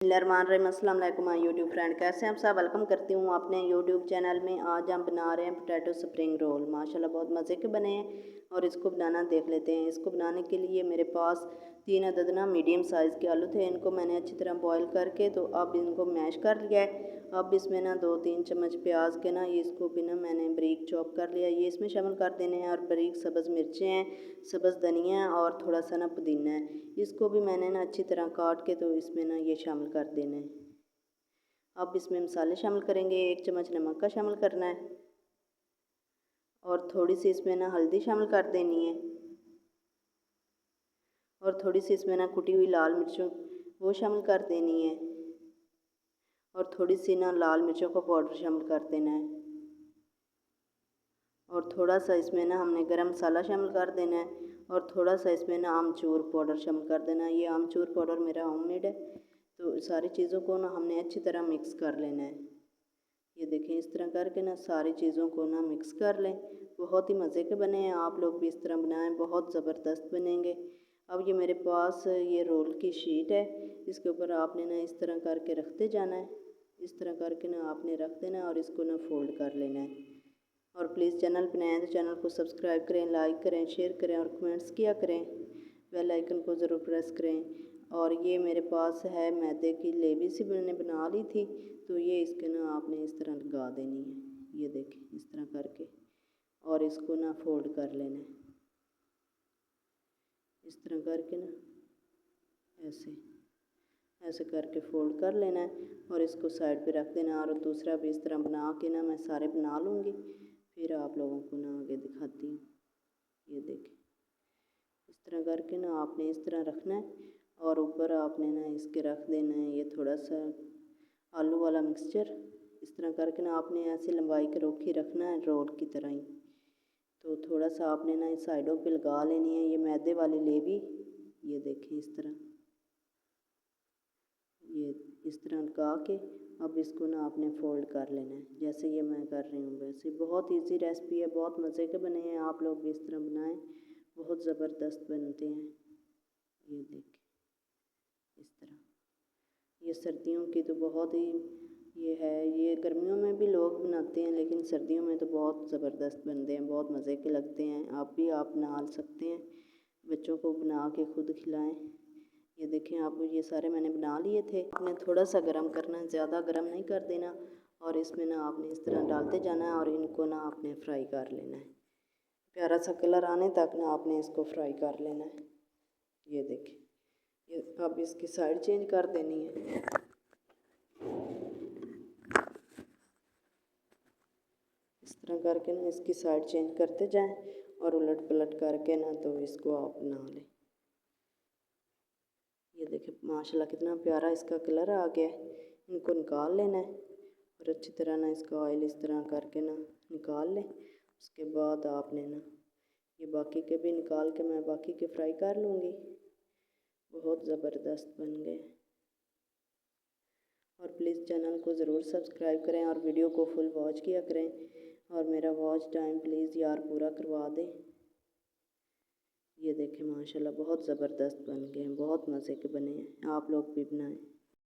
बिस्मिल्लाहिर्रहमानिर्रहीम। अस्सलाम वालेकुम माय यूट्यूब फ्रेंड, कैसे हैं आप सब। वेलकम करती हूँ अपने यूट्यूब चैनल में। आज हम बना रहे हैं पोटैटो स्प्रिंग रोल। माशाल्लाह बहुत मज़े के बने हैं और इसको बनाना देख लेते हैं। इसको बनाने के लिए मेरे पास 3 अदद ना मीडियम साइज़ के आलू थे। इनको मैंने अच्छी तरह बॉईल करके तो अब इनको मैश कर लिया है। अब इसमें ना 2-3 चम्मच प्याज के ना इसको भी ना मैंने बारीक चॉप कर लिया, ये इसमें शामिल कर देने हैं। और बारीक सब्ज़ मिर्चें हैं, सब्ज़ धनिया है और थोड़ा सा ना पुदीना है, इसको भी मैंने ना अच्छी तरह काट के तो इसमें ना ये शामिल कर देना है। अब इसमें मसाले शामिल करेंगे। 1 चम्मच नमक का शामिल करना है और थोड़ी सी इसमें ना हल्दी शामिल कर देनी है और थोड़ी सी इसमें ना कुटी हुई लाल मिर्चों वो शामिल कर देनी है और थोड़ी सी ना लाल मिर्चों का पाउडर शामिल कर देना है और थोड़ा सा इसमें ना हमने गरम मसाला शामिल कर देना है और थोड़ा सा इसमें ना आमचूर पाउडर शामिल कर देना है। ये आमचूर पाउडर मेरा होममेड है। तो सारी चीज़ों को ना हमने अच्छी तरह मिक्स कर लेना है। ये देखें, इस तरह करके ना सारी चीज़ों को ना मिक्स कर लें। बहुत ही मज़े के बने हैं, आप लोग भी इस तरह बनाएं, बहुत ज़बरदस्त बनेंगे। अब ये मेरे पास ये रोल की शीट है, इसके ऊपर आपने ना इस तरह करके रखते जाना है। इस तरह करके ना आपने रख देना है और इसको ना फोल्ड कर लेना है। और प्लीज़ चैनल पर नए हैं तो चैनल को सब्सक्राइब करें, लाइक करें, शेयर करें और कमेंट्स किया करें। बेल आइकन को ज़रूर प्रेस करें। और ये मेरे पास है मैदे की लेवी सी मैंने बना ली थी, तो ये इसके ना आपने इस तरह लगा देनी है। ये देखें, इस तरह करके और इसको ना फोल्ड कर लेना है। इस तरह करके ना ऐसे ऐसे करके फोल्ड कर लेना है और इसको साइड पे रख देना। और दूसरा भी इस तरह बना के ना मैं सारे बना लूँगी, फिर आप लोगों को ना आगे दिखाती हूँ। ये देखें, इस तरह करके ना आपने इस तरह रखना है और ऊपर आपने ना इसके रख देना है ये थोड़ा सा आलू वाला मिक्सचर। इस तरह करके ना आपने ऐसे लंबाई के रोकी रखना है रोल की तरह ही। तो थोड़ा सा आपने ना इस साइडों पे लगा लेनी है ये मैदे वाली लेवी। ये देखें, इस तरह ये इस तरह लगा के अब इसको ना आपने फोल्ड कर लेना है, जैसे ये मैं कर रही हूँ वैसे। बहुत इजी रेसिपी है, बहुत मज़े के बने हैं, आप लोग भी इस तरह बनाएं, बहुत ज़बरदस्त बनते हैं। ये देखें, इस तरह। ये सर्दियों की तो बहुत ही ये है, ये गर्मियों में भी लोग बनाते हैं लेकिन सर्दियों में तो बहुत ज़बरदस्त बनते हैं, बहुत मज़े के लगते हैं। आप बना सकते हैं, बच्चों को बना के खुद खिलाएं। ये देखें, आप ये सारे मैंने बना लिए थे। आपने थोड़ा सा गर्म करना है, ज़्यादा गर्म नहीं कर देना। और इसमें ना आपने इस तरह डालते जाना है और इनको ना आपने फ्राई कर लेना है। प्यारा सा कलर आने तक ना आपने इसको फ्राई कर लेना है। ये देखें, ये अब इसकी साइड चेंज कर देनी है। इस तरह करके ना इसकी साइड चेंज करते जाएं और उलट पलट करके ना तो इसको आप बना लें। ये देखें, माशाल्लाह कितना प्यारा इसका कलर आ गया है। इनको निकाल लेना है और अच्छी तरह ना इसका ऑयल इस तरह करके ना निकाल लें। उसके बाद आपने ना ये बाकी के भी निकाल के मैं बाकी के फ्राई कर लूँगी। बहुत ज़बरदस्त बन गए। और प्लीज़ चैनल को ज़रूर सब्सक्राइब करें और वीडियो को फुल वॉच किया करें और मेरा वॉच टाइम प्लीज़ यार पूरा करवा दें। ये देखें, माशाल्लाह बहुत ज़बरदस्त बन गए हैं, बहुत मज़े के बने हैं, आप लोग भी बनाएं।